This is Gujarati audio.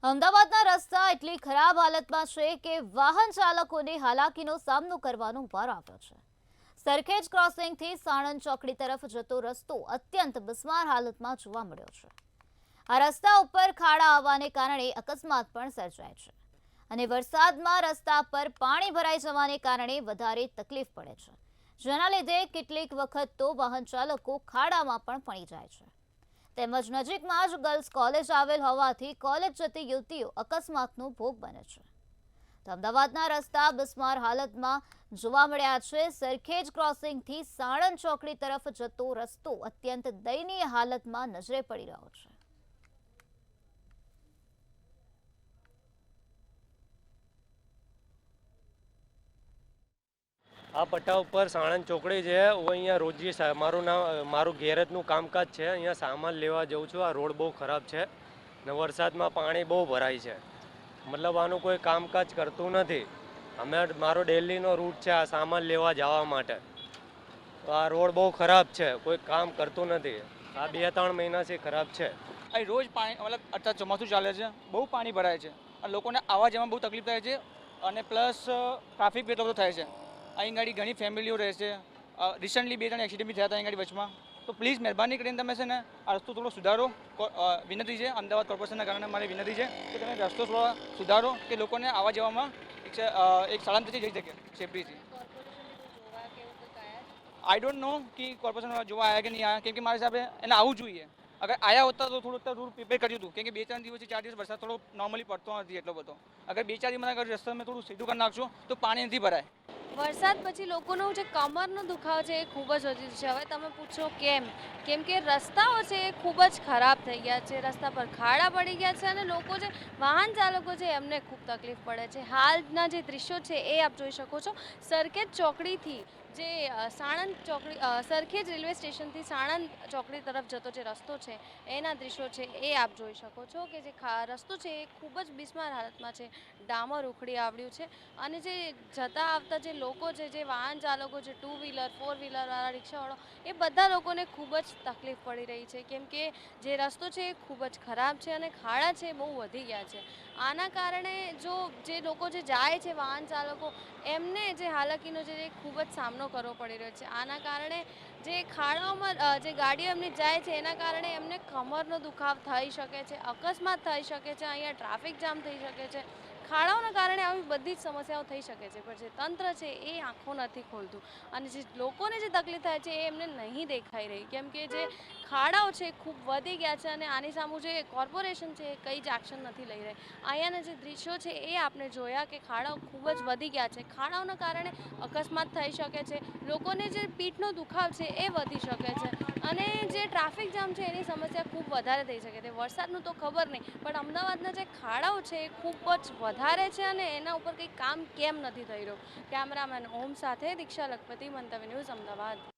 અમદાવાદના રસ્તા એટલી ખરાબ હાલતમાં છે કે વાહન ચાલકોને હાલાકીનો સામનો કરવાનો વાર આવ્યો છે। સરખેજ ક્રોસિંગથી સાણંદ ચોકડી તરફ જતો રસ્તો અત્યંત બિસ્માર હાલતમાં જોવા મળ્યો છે। આ રસ્તા ઉપર ખાડા આવવાને કારણે અકસ્માત પણ સર્જાય છે અને વરસાદમાં રસ્તા પર પાણી ભરાઈ જવાને કારણે વધારે તકલીફ પડે છે, જેના લીધે કેટલીક વખત તો વાહન ચાલકો ખાડામાં પણ પડી જાય છે। તેમજ નજીકમાં જ ગર્લ્સ કોલેજ આવેલ હોવાથી કોલેજ જતી યુવતીઓ અકસ્માતનો ભોગ બને છે। તો અમદાવાદના રસ્તા બિસ્માર હાલતમાં જોવા મળ્યા છે। સરખેજ ક્રોસિંગથી સાણંદ ચોકડી તરફ જતો રસ્તો અત્યંત દયનીય હાલતમાં નજરે પડી રહ્યો છે। આ પટ્ટા ઉપર સાણંદ ચોકડી છે। હું અહીંયા રોજી મારું ગેરેજનું કામકાજ છે। અહીંયા સામાન લેવા જઉં છું। આ રોડ બહુ ખરાબ છે ને વરસાદમાં પાણી બહુ ભરાય છે, મતલબ આનું કોઈ કામકાજ કરતું નથી। મારો ડેલીનો રૂટ છે આ સામાન લેવા જવા માટે, તો આ રોડ બહુ ખરાબ છે, કોઈ કામ કરતું નથી। આ 2-3 મહિનાથી ખરાબ છે। અહીં રોજ પાણી, મતલબ અત્યારે ચોમાસું ચાલે છે, બહુ પાણી ભરાય છે અને લોકોને આવવા જવામાં બહુ તકલીફ થાય છે અને પ્લસ ટ્રાફિક એટલો બધો થાય છે। અહીં ગાડી ઘણી ફેમિલીઓ રહે છે। રિસન્ટલી 2-3 એક્સિડન્ટ બી થયા હતા અહીં ગાડી વચમાં। તો પ્લીઝ મહેરબાની કરીને તમે છે ને આ રસ્તો થોડો સુધારો, વિનંતી છે। અમદાવાદ કોર્પોરેશનના કારણે મારી વિનંતી છે કે તમે રસ્તો થોડો સુધારો કે લોકોને આવવા જવામાં એક સલામતીથી જઈ શકે, સેફટીથી। આઈ ડોન્ટ નો કે કોર્પોરેશન જોવા આવ્યા કે નહીં આવ્યા, કેમ કે મારા હિસાબે એને આવવું જોઈએ। અગર આવ્યા હોતા તો થોડું રૂટ પ્રિપેર કર્યું હતું, કેમ કે 2-3 દિવસથી 4 દિવસ વરસાદ થોડો નોર્મલી પડતો નથી એટલો બધો। અગર 2-4 દિવસમાં રસ્તા મેં થોડું સીધું કરી નાખશો તો પાણી નથી ભરાય। વરસાદ પછી લોકોનો જે કમરનો દુખાવો છે એ ખૂબ જ વધી છે। હવે તમે પૂછો કેમ કે રસ્તાઓ છે એ ખૂબ જ ખરાબ થઈ ગયા છે, રસ્તા પર ખાડા પડી ગયા છે અને લોકો જે વાહન ચાલકો છે એમને ખૂબ તકલીફ પડે છે। હાલના જે દ્રશ્યો છે એ આપ જોઈ શકો છો। સરખેજ ચોકડીથી જે સાણંદ ચોકડી, સરખેજ રેલવે સ્ટેશનથી સાણંદ ચોકડી તરફ જતો જે રસ્તો છે એના દ્રશ્યો છે એ આપ જોઈ શકો છો કે જે રસ્તો છે એ ખૂબ જ બિસ્માર હાલતમાં છે, ડામર ઉખડી આવડ્યું છે અને જે જતા આવતા જે લોકો છે, જે વાહન ચાલકો છે, 2 વ્હીલર 4 વ્હીલરવાળા, રિક્ષાવાળો, એ બધા લોકોને ખૂબ જ તકલીફ પડી રહી છે, કેમ કે જે રસ્તો છે એ ખૂબ જ ખરાબ છે અને ખાડા છે બહુ વધી ગયા છે। આના કારણે જે લોકો જે જાય છે વાહન ચાલકો, એમને જે હાલાકીનો જે ખૂબ જ સામનો કરવો પડી રહ્યો છે। આના કારણે જે ખાડાઓમાં જે ગાડીઓ એમની જાય છે એના કારણે એમને કમરનો દુખાવ થઈ શકે છે, અકસ્માત થઈ શકે છે, અહીંયા ટ્રાફિક જામ થઈ શકે છે। ખાડાઓના કારણે આવી બધી જ સમસ્યાઓ થઈ શકે છે, પણ જે તંત્ર છે એ આંખો નથી ખોલતું અને જે લોકોને જે તકલીફ થાય છે એ એમને નહીં દેખાઈ રહી, કેમ કે જે ખાડાઓ છે ખૂબ વધી ગયા છે અને આની સામે જે કોર્પોરેશન છે એ કંઈ જ એક્શન નથી લઈ રહી। અહીંયાના જે દ્રશ્યો છે એ આપણે જોયા કે ખાડાઓ ખૂબ જ વધી ગયા છે, ખાડાઓના કારણે અકસ્માત થઈ શકે છે, લોકોને જે પીઠનો દુખાવ છે એ વધી શકે છે અને જે ટ્રાફિક જામ છે એની સમસ્યા ખૂબ વધારે થઈ શકે છે। વરસાદનું તો ખબર નહીં, પણ અમદાવાદના જે ખાડાઓ છે એ ખૂબ જ વધારે છે અને એના ઉપર કંઈ કામ કેમ નથી થઈ રહ્યું। કેમેરામેન ઓમ સાથે દીક્ષા લખપતિ, મંતવ્ય ન્યૂઝ, અમદાવાદ।